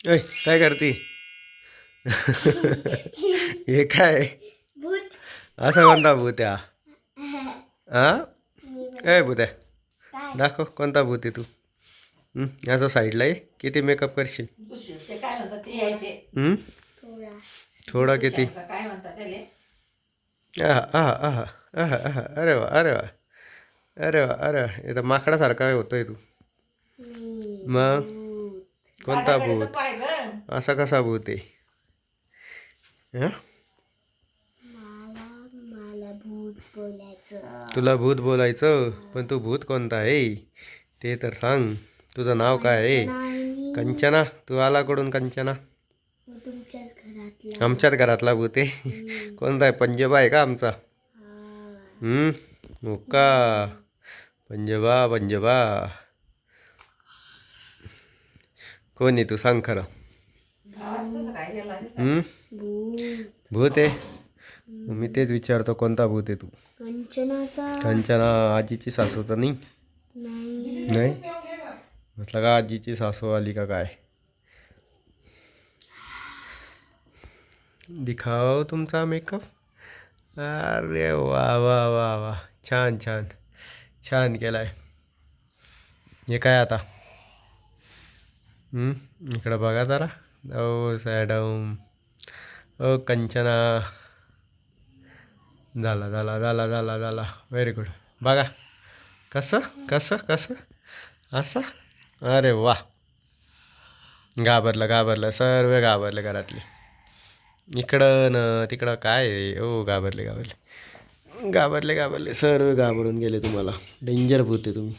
ऐ काय करती? हे काय? भूत. असं कोणता भूत आहे हा? ए भूत आहे, काय दाखव कोणता भूत आहे तू. असं साईडला आहे. किती मेकअप करशील? ते काय म्हणतात ते आहे ते थोडा थोडा किती? काय म्हणतात त्याले. आहा आहा आहा आहा आहा अरे वा अरे वा अरे वा अरे वा हे तर माकडासारखा होतोय तू. नाही मग भूत. कोणता दादाकडे तर भूत? पाय ग. असा कसा भूत आहे? हा? मला मला भूत बोलायचं. तुला भूत बोलायचं, पण तू भूत कोणता आहे ते तर सांग. तुझं नाव काय आहे? नाही कंचना. तू आला कडून कंचना? तुमच्याच घरातला. आमच्याच घरातला भूत आहे. कोणता आहे? पंजोबा आहे का आमचा? हा. हो का? पंजोबा पंजोबा कोण आहे तू सांग खरं. आवाज कसा काय गेला रे? भूत भूत आहे. मी तेच विचारतो कोणता भूत आहे तू. कंचनाचा. कंचना आजीची सासू तर नाही? नाही नाही म्हटलं का आजीची सासू आली का काय? दिखाओ तुमचा मेकअप. अरे वा वा वा वा छान छान छान केलाय. हे काय आता? इकडं बघा जरा. ओ सॅडम. ओ कंचना. झाला झाला झाला झाला झाला व्हेरी गुड. बघा कसं कसं कसं असं. अरे वा. घाबरलं घाबरलं सर्व घाबरले घरातले. इकडं न तिकडं काय आहे? ओ घाबरले घाबरले घाबरले घाबरले सर्व घाबरून गेले. तुम्हाला डेंजर भूत आहे तुम्ही.